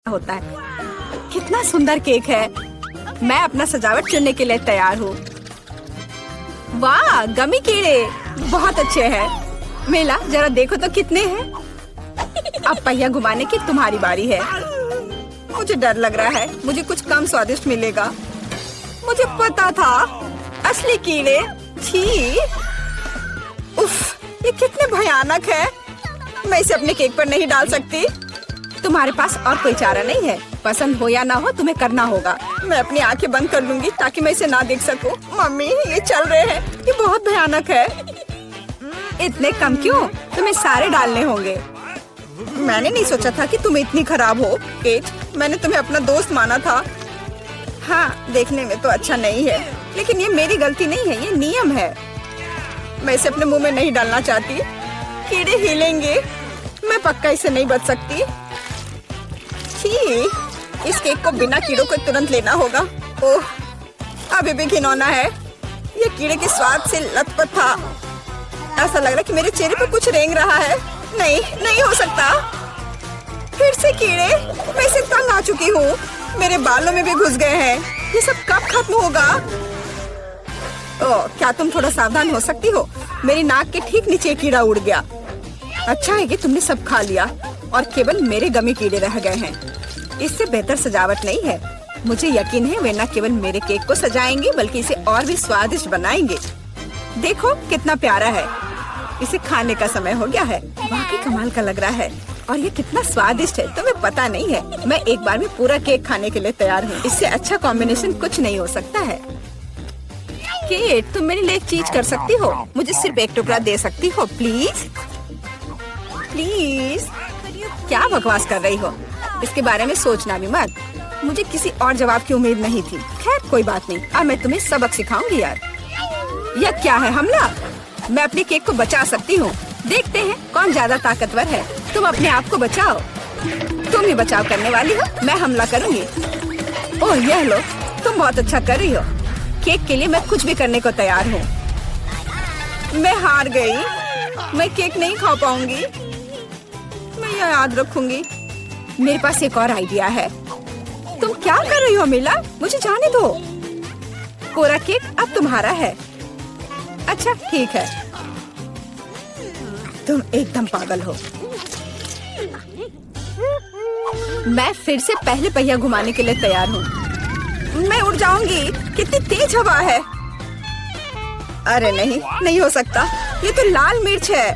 होता है। कितना सुंदर केक है। मैं अपना सजावट चुनने के लिए तैयार हूँ। वाह, गमी कीड़े बहुत अच्छे हैं। मेला जरा देखो तो कितने हैं। अब पहिया घुमाने की तुम्हारी बारी है। मुझे डर लग रहा है, मुझे कुछ कम स्वादिष्ट मिलेगा। मुझे पता था, असली कीड़े। छी, उफ, ये कितने भयानक है। मैं इसे अपने केक पर नहीं डाल सकती। तुम्हारे पास और कोई चारा नहीं है। पसंद हो या ना हो, तुम्हें करना होगा। मैं अपनी आंखें बंद कर लूंगी ताकि मैं इसे ना देख सकूं। मम्मी, ये चल रहे हैं, ये बहुत भयानक है। इतने कम क्यों? तुम्हें सारे डालने होंगे। मैंने नहीं सोचा था कि तुम इतनी खराब हो। केट, मैंने तुम्हें अपना दोस्त माना था। हाँ, देखने में तो अच्छा नहीं है, लेकिन ये मेरी गलती नहीं है, ये नियम है। मैं इसे अपने मुंह में नहीं डालना चाहती। कीड़े हिलेंगे। मैं पक्का इसे नहीं बच सकती। छी, इस केक को बिना कीड़ों को तुरंत लेना होगा। ओह, अभी भी घिनौना है। ये कीड़े के स्वाद से लथपथ था। ऐसा लग रहा है कि मेरे चेहरे पर कुछ रेंग रहा है। नहीं, नहीं हो सकता। फिर से कीड़े। मैं इसे तंग आ चुकी हूँ। मेरे बालों में भी घुस गए हैं। ये सब कब खत्म होगा? ओह, क्या तुम थोड़ा सावधान हो सकती हो? मेरी नाक के ठीक नीचे कीड़ा उड़ गया। अच्छा है कि तुमने सब खा लिया और केवल मेरे गमी कीड़े रह गए हैं। इससे बेहतर सजावट नहीं है। मुझे यकीन है वे न केवल मेरे केक को सजाएंगे बल्कि इसे और भी स्वादिष्ट बनाएंगे। देखो कितना प्यारा है। इसे खाने का समय हो गया है। वाकई कमाल का लग रहा है और ये कितना स्वादिष्ट है तुम्हें पता नहीं है। मैं एक बार में पूरा केक खाने के लिए तैयार हूँ। इससे अच्छा कॉम्बिनेशन कुछ नहीं हो सकता है। केट, तुम मेरे लिए एक चीज कर सकती हो। मुझे सिर्फ एक टुकड़ा दे सकती हो प्लीज? प्लीज। क्या बकवास कर रही हो? इसके बारे में सोचना भी मत। मुझे किसी और जवाब की उम्मीद नहीं थी। खैर कोई बात नहीं, अब मैं तुम्हें सबक सिखाऊंगी यार। यह क्या है, हमला? मैं अपने केक को बचा सकती हूँ। देखते हैं कौन ज्यादा ताकतवर है। तुम अपने आप को बचाओ। तुम ही बचाव करने वाली हो, मैं हमला करूंगी। ओह, यह लो, तुम बहुत अच्छा कर रही हो। केक के लिए मैं कुछ भी करने को तैयार हूँ। मैं हार गई। मैं केक नहीं खा पाऊंगी। मैं यह याद रखूंगी। मेरे पास एक और आइडिया है। तुम क्या कर रही हो मिला? मुझे जाने दो। पूरा केक अब तुम्हारा है। अच्छा ठीक है। तुम एकदम पागल हो। मैं फिर से पहले पहिया घुमाने के लिए तैयार हूँ। मैं उड़ जाऊंगी। कितनी तेज हवा है। अरे नहीं, नहीं हो सकता। ये तो लाल मिर्च है।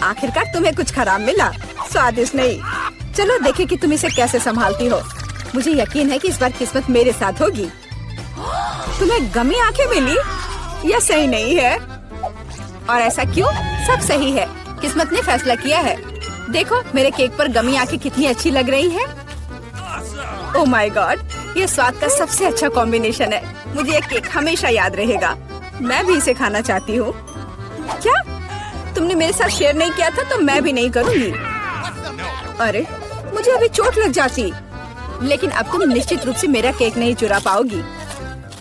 आखिरकार तुम्हें कुछ खराब मिला, स्वादिष्ट नहीं। चलो देखें कि तुम इसे कैसे संभालती हो। मुझे यकीन है कि इस बार किस्मत मेरे साथ होगी। तुम्हें गमी आंखें मिली? यह सही नहीं है। और ऐसा क्यों? सब सही है। किस्मत ने फैसला किया है। देखो मेरे केक पर गमी आंखें कितनी अच्छी लग रही हैं। ओह माय गॉड, ये स्वाद का सबसे अच्छा कॉम्बिनेशन है। मुझे ये केक हमेशा याद रहेगा। मैं भी इसे खाना चाहती हूँ। क्या तुमने मेरे साथ शेयर नहीं किया था तो मैं भी नहीं करूँगी। अरे मुझे अभी चोट लग जाती। लेकिन अब तुम निश्चित रूप से मेरा केक नहीं चुरा पाओगी।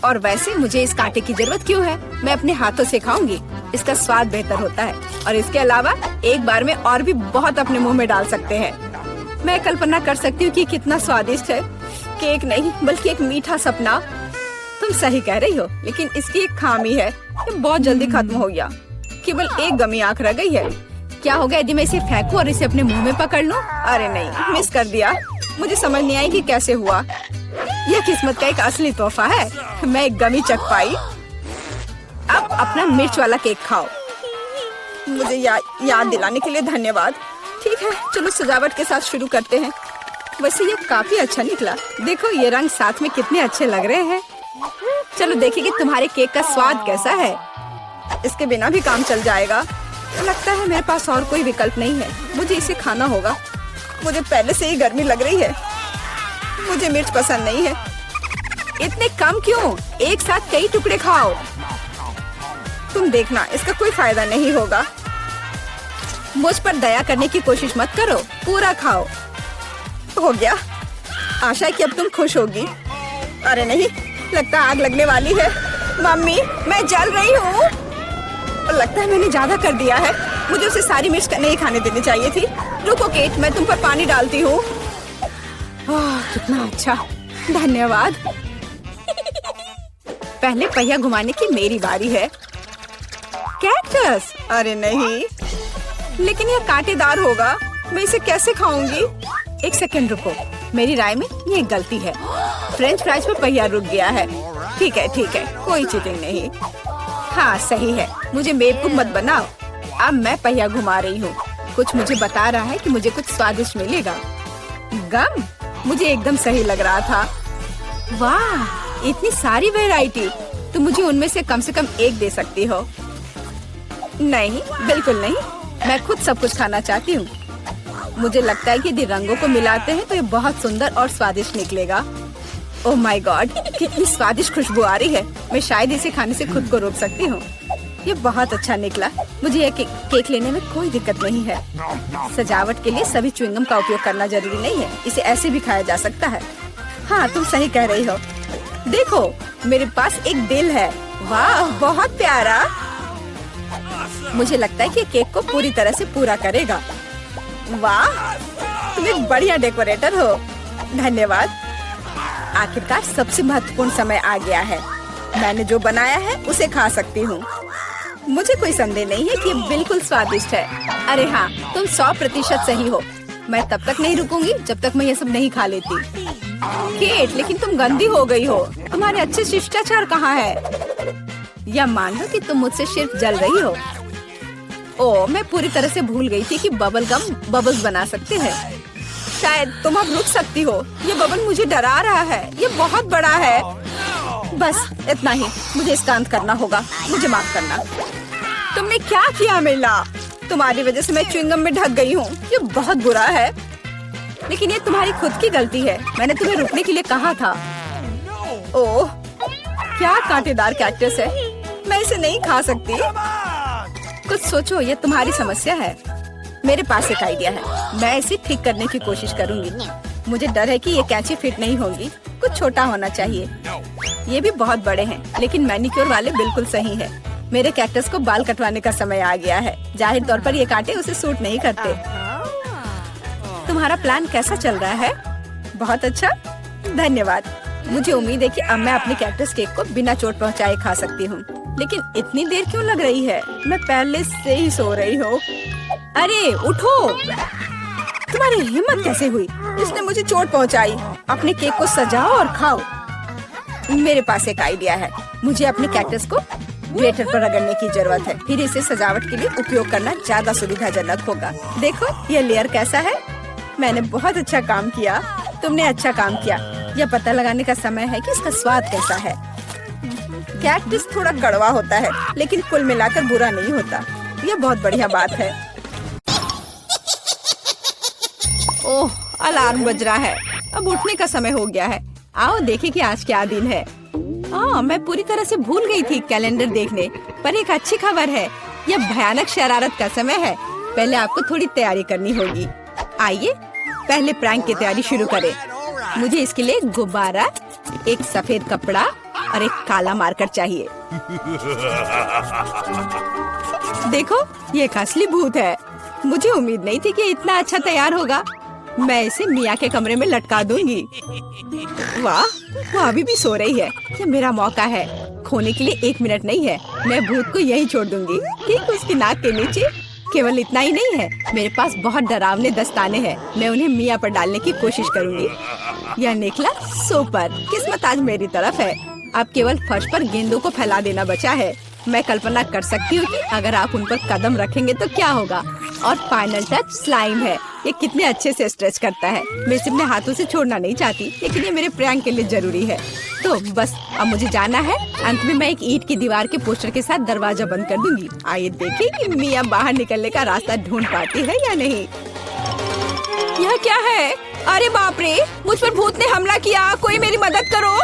और वैसे मुझे इस कांटे की जरूरत क्यों है? मैं अपने हाथों से खाऊंगी। इसका स्वाद बेहतर होता है और इसके अलावा एक बार में और भी बहुत अपने मुंह में डाल सकते हैं। मैं कल्पना कर सकती हूँ कि कितना स्वादिष्ट है। केक नहीं बल्कि एक मीठा सपना। तुम सही कह रही हो, लेकिन इसकी एक खामी है। ये बहुत जल्दी खत्म हो गया। केवल एक गमी आंख रह गई है। क्या होगा यदि मैं इसे फेंकूं और इसे अपने मुंह में पकड़ लूं? अरे नहीं, मिस कर दिया। मुझे समझ नहीं आई कि कैसे हुआ। यह किस्मत का एक असली तोहफा है। मैं एक गमी चख पाई। अब अपना मिर्च वाला केक खाओ। मुझे याद दिलाने के लिए धन्यवाद। ठीक है, चलो सजावट के साथ शुरू करते हैं। वैसे ये काफी अच्छा निकला। देखो ये रंग साथ में कितने अच्छे लग रहे हैं। चलो देखिए कि तुम्हारे केक का स्वाद कैसा है। इसके बिना भी काम चल जाएगा। लगता है मेरे पास और कोई विकल्प नहीं है। मुझे इसे खाना होगा। मुझे पहले से ही गर्मी लग रही है। मुझे मिर्च पसंद नहीं है। इतने कम क्यों? एक साथ कई टुकड़े खाओ। तुम देखना, इसका कोई फायदा नहीं होगा। मुझ पर दया करने की कोशिश मत करो। पूरा खाओ। हो गया। आशा है कि अब तुम खुश होगी। अरे नहीं, लगता आग लगने वाली है। मम्मी, मैं जल रही हूँ। लगता है मैंने ज्यादा कर दिया है। मुझे उसे सारी मिर्च नहीं खाने देनी चाहिए थी। रुको केट, मैं तुम पर पानी डालती हूँ। कितना अच्छा, धन्यवाद। पहले पहिया घुमाने की मेरी बारी है। कैक्टस, अरे नहीं, लेकिन यह कांटेदार होगा, मैं इसे कैसे खाऊंगी? एक सेकंड रुको, मेरी राय में ये गलती है। फ्रेंच फ्राइज पर पहिया रुक गया है। ठीक है, कोई चीटिंग नहीं। हाँ सही है, मुझे बेवकूफ मत बनाओ। अब मैं पहिया घुमा रही हूँ। कुछ मुझे बता रहा है कि मुझे कुछ स्वादिष्ट मिलेगा। गम, मुझे एकदम सही लग रहा था। वाह, इतनी सारी वैरायटी, तो मुझे उनमें से कम एक दे सकती हो। नहीं, बिल्कुल नहीं, मैं खुद सब कुछ खाना चाहती हूँ। मुझे लगता है कि यदि रंगों को मिलाते हैं तो ये बहुत सुंदर और स्वादिष्ट निकलेगा। ओह माय गॉड, कितनी स्वादिष्ट खुशबू आ रही है। मैं शायद इसे खाने से खुद को रोक सकती हूँ। ये बहुत अच्छा निकला। मुझे यह केक लेने में कोई दिक्कत नहीं है। सजावट के लिए सभी च्युइंगम का उपयोग करना जरूरी नहीं है, इसे ऐसे भी खाया जा सकता है। हाँ, तुम सही कह रही हो। देखो, मेरे पास एक दिल है। वाह, बहुत प्यारा। मुझे लगता है कि केक को पूरी तरह से पूरा करेगा। वाह, तुम एक बढ़िया डेकोरेटर हो। धन्यवाद। आखिरकार सबसे महत्वपूर्ण समय आ गया है। मैंने जो बनाया है उसे खा सकती हूँ। मुझे कोई संदेह नहीं है कि ये बिल्कुल स्वादिष्ट है। अरे हाँ, तुम 100% सही हो। मैं तब तक नहीं रुकूंगी जब तक मैं ये सब नहीं खा लेती। केट, लेकिन तुम गंदी हो गई हो। तुम्हारे अच्छे शिष्टाचार कहाँ है? या मान लो कि तुम मुझसे सिर्फ जल रही हो। ओह, मैं पूरी तरह से भूल गई थी कि बबल गम बबल्स बना सकते हैं। शायद तुम अब रुक सकती हो। ये बबल मुझे डरा रहा है। ये बहुत बड़ा है। बस इतना ही, मुझे इसका अंत करना होगा। मुझे माफ करना। तुमने क्या किया मिला? तुम्हारी वजह से मैं च्युइंगम में ढक गई हूँ। ये बहुत बुरा है, लेकिन ये तुम्हारी खुद की गलती है। मैंने तुम्हें रुकने के लिए कहा था। ओह, क्या कांटेदार कैक्टस है। मैं इसे नहीं खा सकती। कुछ सोचो, ये तुम्हारी समस्या है। मेरे पास एक आइडिया है। मैं इसे ठीक करने की कोशिश करूंगी। मुझे डर है कि ये कैंची फिट नहीं होगी। कुछ छोटा होना चाहिए। ये भी बहुत बड़े हैं, लेकिन मैनिक्योर वाले बिल्कुल सही है। मेरे कैक्टस को बाल कटवाने का समय आ गया है। जाहिर तौर पर ये कांटे उसे सूट नहीं करते। तुम्हारा प्लान कैसा चल रहा है? बहुत अच्छा, धन्यवाद। मुझे उम्मीद है कि अब मैं अपने कैक्टस केक को बिना चोट पहुंचाए खा सकती हूँ। लेकिन इतनी देर क्यों लग रही है? मैं पहले से ही सो रही हूँ। अरे उठो, तुम्हारी हिम्मत कैसे हुई? इसने मुझे चोट पहुंचाई। अपने केक को सजाओ और खाओ। मेरे पास एक आइडिया है। मुझे अपने कैक्टस को ग्रेटर पर रगड़ने की जरूरत है। फिर इसे सजावट के लिए उपयोग करना ज्यादा सुविधाजनक होगा। देखो ये लेयर कैसा है। मैंने बहुत अच्छा काम किया। तुमने अच्छा काम किया। यह पता लगाने का समय है कि इसका स्वाद कैसा है। कैक्टस थोड़ा कड़वा होता है, लेकिन कुल मिलाकर बुरा नहीं होता। यह बहुत बढ़िया बात है। ओह, अलार्म बज रहा है। अब उठने का समय हो गया है। आओ देखें कि आज क्या दिन है। मैं पूरी तरह से भूल गई थी कैलेंडर देखने। पर एक अच्छी खबर है। यह भयानक शरारत का समय है। पहले आपको थोड़ी तैयारी करनी होगी। आइए पहले प्रैंक की तैयारी शुरू करें। मुझे इसके लिए एक गुब्बारा, एक सफेद कपड़ा और एक काला मार्कर चाहिए। देखो, ये एक असली भूत है। मुझे उम्मीद नहीं थी कि इतना अच्छा तैयार होगा। मैं इसे मिया के कमरे में लटका दूंगी। वाह, वो अभी भी सो रही है। ये मेरा मौका है। खोने के लिए 1 मिनट नहीं है। मैं भूत को यहीं छोड़ दूंगी, ठीक उसकी नाक के नीचे। केवल इतना ही नहीं है, मेरे पास बहुत डरावने दस्ताने हैं। मैं उन्हें मिया पर डालने की कोशिश करूंगी। यह निकला सुपर। किस्मत आज मेरी तरफ है। अब केवल फर्श पर गेंदों को फैला देना बचा है। मैं कल्पना कर सकती हूँ कि अगर आप उन पर कदम रखेंगे तो क्या होगा। और फाइनल टच स्लाइम है। ये कितने अच्छे से स्ट्रेच करता है। मैं इसे अपने हाथों से छोड़ना नहीं चाहती, लेकिन ये मेरे प्रैंक के लिए जरूरी है। तो बस अब मुझे जाना है। अंत में मैं एक ईंट की दीवार के पोस्टर के साथ दरवाजा बंद कर दूंगी। आइए देखें कि मिया बाहर निकलने का रास्ता ढूंढ पाती है या नहीं। यह क्या है? अरे बाप रे, मुझ पर भूत ने हमला किया। कोई मेरी मदद करो।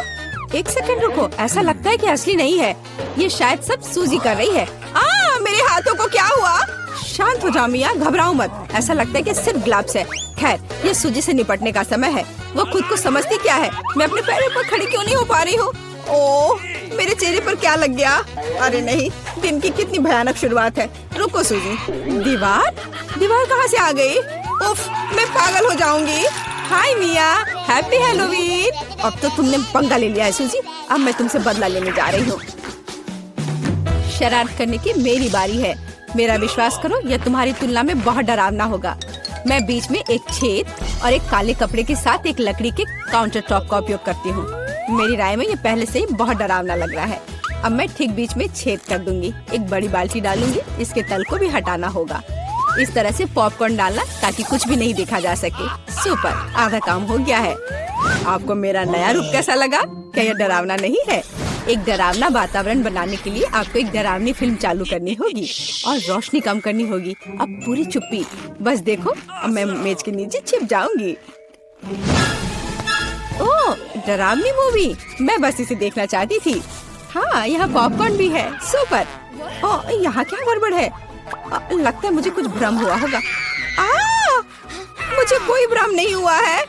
1 सेकंड रुको, ऐसा लगता है कि असली नहीं है। ये शायद सब सूजी कर रही है। मेरे हाथों को क्या हुआ? शांत हो जाओ मिया, घबराओ मत। ऐसा लगता है कि सिर्फ ग्लव्स है। खैर, ये सूजी से निपटने का समय है। वो खुद को समझती क्या है? मैं अपने पैरों पर खड़ी क्यों नहीं हो पा रही हूँ? ओह, मेरे चेहरे पर क्या लग गया? अरे नहीं, दिन की कितनी भयानक शुरुआत है। रुको सूजी। दीवार कहाँ से आ गई? उफ, मैं पागल हो जाऊंगी। हाय मिया, हैप्पी हैलोवीन। अब तो तुमने पंगा ले लिया है सूजी, अब मैं तुमसे बदला लेने जा रही हूँ। शरारत करने की मेरी बारी है। मेरा विश्वास करो, यह तुम्हारी तुलना में बहुत डरावना होगा। मैं बीच में एक छेद और एक काले कपड़े के साथ एक लकड़ी के काउंटर टॉप का उपयोग करती हूँ। मेरी राय में ये पहले से ही बहुत डरावना लग रहा है। अब मैं ठीक बीच में छेद कर दूंगी। एक बड़ी बाल्टी डालूंगी, इसके तल को भी हटाना होगा। इस तरह से पॉपकॉर्न डालना ताकि कुछ भी नहीं देखा जा सके। सुपर, आधा काम हो गया है। आपको मेरा नया रूप कैसा लगा? क्या यह डरावना नहीं है? एक डरावना वातावरण बनाने के लिए आपको एक डरावनी फिल्म चालू करनी होगी और रोशनी कम करनी होगी। अब पूरी चुप्पी। बस देखो, अब मैं मेज के नीचे छिप जाऊंगी। ओह, डरावनी मूवी। मैं बस इसे देखना चाहती थी। हाँ, यहाँ पॉपकॉर्न भी है। सुपर। ओह, यहाँ क्या गड़बड़ है? लगता है मुझे कुछ भ्रम हुआ होगा। मुझे कोई भ्रम नहीं हुआ है।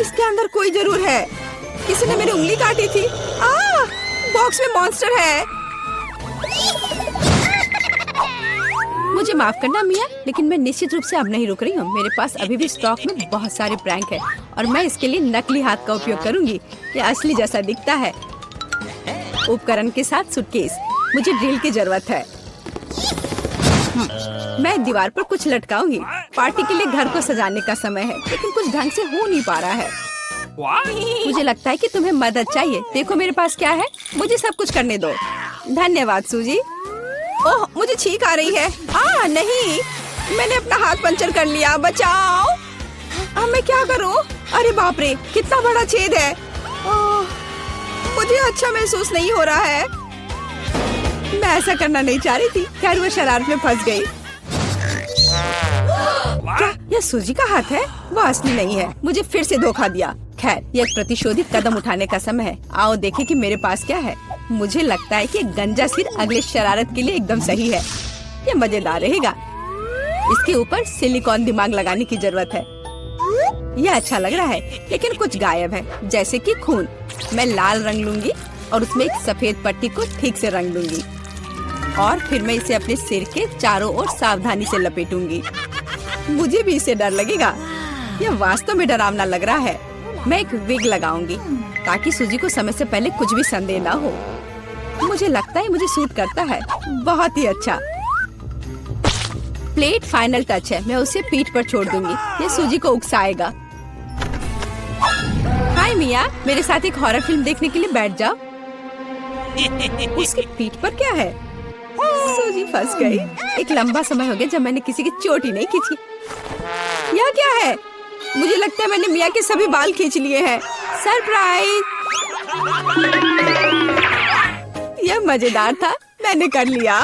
इसके अंदर कोई जरूर है। किसी ने मेरी उंगली काटी थी। बॉक्स में मॉन्स्टर है। मुझे माफ करना मिया, लेकिन मैं निश्चित रूप से अब नहीं रुक रही हूँ। मेरे पास अभी भी स्टॉक में बहुत सारे प्रैंक है और मैं इसके लिए नकली हाथ का उपयोग करूंगी। यह असली जैसा दिखता है। उपकरण के साथ सूटकेस। मुझे ड्रिल की जरूरत है। मैं दीवार पर कुछ लटकाऊंगी। पार्टी के लिए घर को सजाने का समय है, लेकिन कुछ ढंग से हो नहीं पा रहा है। मुझे लगता है कि तुम्हें मदद चाहिए। देखो मेरे पास क्या है। मुझे सब कुछ करने दो। धन्यवाद सूजी। ओह, मुझे छींक आ रही है। नहीं, मैंने अपना हाथ पंचर कर लिया। बचाओ। अब मैं क्या करूं? अरे बाप रे, कितना बड़ा छेद है। मुझे अच्छा महसूस नहीं हो रहा है। मैं ऐसा करना नहीं चाह रही थी। खैर, वो शरारत में फंस गई। क्या यह सूजी का हाथ है? वो असली नहीं है। मुझे फिर से धोखा दिया। खैर, यह एक प्रतिशोधी कदम उठाने का समय है। आओ देखें कि मेरे पास क्या है। मुझे लगता है कि गंजा सिर अगले शरारत के लिए एकदम सही है। यह मजेदार रहेगा। इसके ऊपर सिलिकॉन दिमाग लगाने की जरूरत है। यह अच्छा लग रहा है, लेकिन कुछ गायब है, जैसे कि खून। मैं लाल रंग लूंगी और उसमें एक सफेद पट्टी को ठीक से रंग दूंगी और फिर मैं इसे अपने सिर के चारों ओर सावधानी से लपेटूंगी। मुझे भी इससे डर लगेगा। यह वास्तव में डरावना लग रहा है। मैं एक विग लगाऊंगी ताकि सूजी को समय से पहले कुछ भी संदेह न हो। मुझे लगता है मुझे सूट करता है। बहुत ही अच्छा। प्लेट फाइनल टच है। मैं उसे पीठ पर छोड़ दूंगी। ये सूजी को उकसाएगा। हाय मिया, मेरे साथ एक हॉरर फिल्म देखने के लिए बैठ जाओ। उसकी पीठ पर क्या है? सूजी फंस गई। एक लंबा समय हो गया जब मैंने किसी की चोटी नहीं खींची। यह क्या है? मुझे लगता है मैंने मिया के सभी बाल खींच लिए हैं। सरप्राइज! यह मजेदार था। मैंने कर लिया।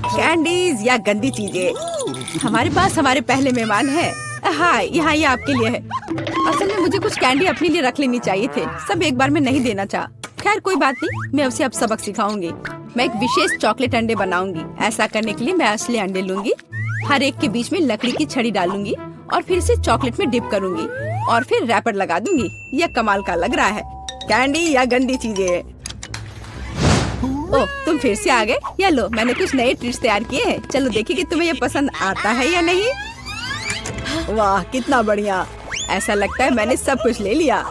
कैंडीज या गंदी चीजें। हमारे पास हमारे पहले मेहमान है। हाँ, यहाँ ये आपके लिए है। असल में मुझे कुछ कैंडी अपने लिए रख लेनी चाहिए थे। सब एक बार में नहीं देना चाह। खैर कोई बात नहीं, मैं उसे अब सबक सिखाऊंगी। मैं एक विशेष चॉकलेट अंडे बनाऊंगी। ऐसा करने के लिए मैं असली अंडे लूंगी, हर एक के बीच में लकड़ी की छड़ी डालूंगी और फिर इसे चॉकलेट में डिप करूंगी और फिर रैपर लगा दूंगी। यह कमाल का लग रहा है। कैंडी या गंदी चीजें। ओह, तुम फिर से आ गए। या लो, मैंने कुछ नए ट्रिक्स तैयार किए हैं। चलो देखिए कि तुम्हें ये पसंद आता है या नहीं। वाह, कितना बढ़िया। ऐसा लगता है मैंने सब कुछ ले लिया।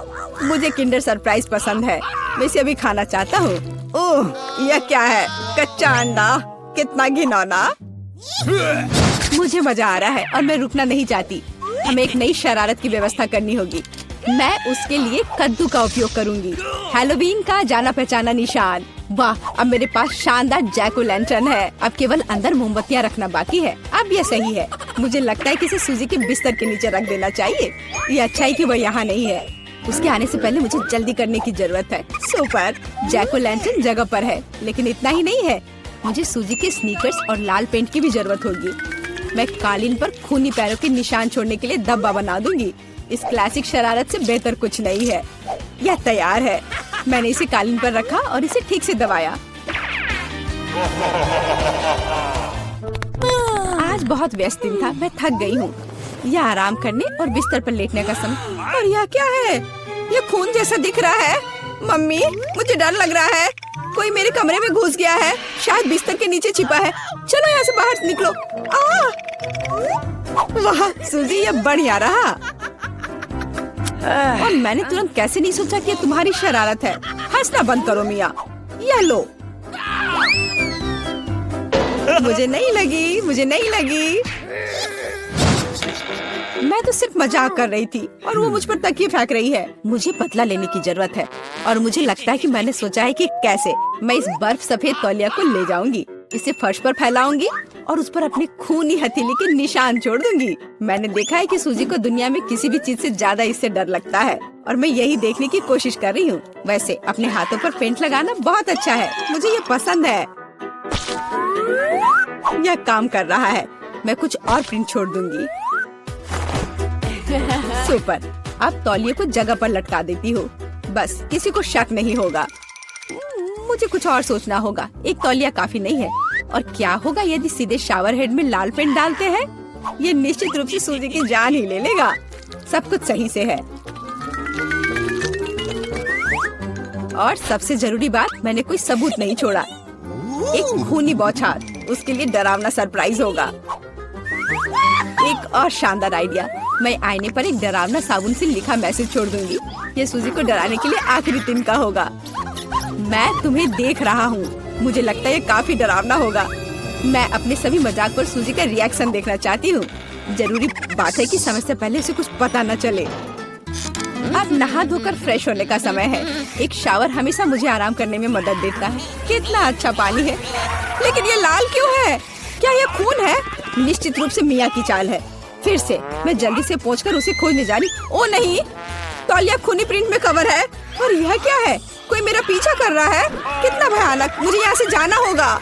मुझे किंडर सरप्राइज पसंद है। मैं इसे अभी खाना चाहता हूँ। ओह, यह क्या है? कच्चा अंडा। कितना घिनौना। मुझे मजा आ रहा है और मैं रुकना नहीं चाहती। हमें एक नई शरारत की व्यवस्था करनी होगी। मैं उसके लिए कद्दू का उपयोग करूंगी। हैलोवीन का जाना पहचाना निशान। वाह, अब मेरे पास शानदार जैक ओ लैंटर्न है। अब केवल अंदर मोमबत्तियां रखना बाकी है। अब यह सही है। मुझे लगता है कि इसे सूजी के बिस्तर के नीचे रख देना चाहिए। ये अच्छा है कि वह यहाँ नहीं है। उसके आने से पहले मुझे जल्दी करने की जरूरत है। सुपर, जैक ओ लैंटर्न जगह पर है, लेकिन इतना ही नहीं है। मुझे सूजी के स्नीकर्स और लाल पेंट की भी जरूरत होगी। मैं कालीन पर खूनी पैरों के निशान छोड़ने के लिए धब्बा बना दूंगी। इस क्लासिक शरारत से बेहतर कुछ नहीं है। यह तैयार है। मैंने इसे कालीन पर रखा और इसे ठीक से दबाया। आज बहुत व्यस्त दिन था। मैं थक गई हूँ। यह आराम करने और बिस्तर पर लेटने का समय। और यह क्या है? यह खून जैसा दिख रहा है। मम्मी, मुझे डर लग रहा है। कोई मेरे कमरे में घुस गया है। शायद बिस्तर के नीचे छिपा है। चलो यहाँ से बाहर निकलो। वाह सूजी, ये बढ़िया रहा। और मैंने तुरंत कैसे नहीं सोचा कि ये तुम्हारी शरारत है। हंसना बंद करो मिया। ये लो। मुझे नहीं लगी। मैं तो सिर्फ मजाक कर रही थी और वो मुझ पर तकिए फेंक रही है। मुझे बदला लेने की जरूरत है और मुझे लगता है कि मैंने सोचा है कि कैसे मैं इस बर्फ सफेद तौलिया को ले जाऊंगी, इसे फर्श पर फैलाऊंगी और उस पर अपने खूनी हथेली के निशान छोड़ दूंगी। मैंने देखा है कि सूजी को दुनिया में किसी भी चीज से ज्यादा इससे डर लगता है और मैं यही देखने की कोशिश कर रही हूँ। वैसे अपने हाथों पर पेंट लगाना बहुत अच्छा है, मुझे ये पसंद है। यह काम कर रहा है। मैं कुछ और प्रिंट छोड़ दूंगी। सुपर। अब तौलिए को जगह पर लटका देती हूँ, बस किसी को शक नहीं होगा। मुझे कुछ और सोचना होगा। एक तौलिया काफी नहीं है। और क्या होगा यदि सीधे शावर हेड में लाल पेंट डालते हैं? ये निश्चित रूप से सूजी की जान ही ले लेगा। सब कुछ सही से है। और सबसे जरूरी बात, मैंने कोई सबूत नहीं छोड़ा। एक खूनी बौछार, उसके लिए डरावना सरप्राइज होगा। एक और शानदार आइडिया, मैं आईने पर एक डरावना साबुन से लिखा मैसेज छोड़ दूंगी। ये सूजी को डराने के लिए आखिरी दिन का होगा। मैं तुम्हें देख रहा हूँ। मुझे लगता है ये काफी डरावना होगा। मैं अपने सभी मजाक पर सूजी का रिएक्शन देखना चाहती हूँ। जरूरी बात है कि समय से पहले उसे कुछ पता न चले। अब नहा धोकर फ्रेश होने का समय है। एक शावर हमेशा मुझे आराम करने में मदद देता है। कितना अच्छा पानी है, लेकिन ये लाल क्यों है? क्या ये खून है? निश्चित रूप से मिया की चाल है। फिर से मैं जल्दी से पहुंचकर उसे खोजने जा रही। ओ नहीं, तौलिया खूनी प्रिंट में कवर है। और यह क्या है? कोई मेरा पीछा कर रहा है। कितना भयानक। मुझे यहाँ से जाना होगा।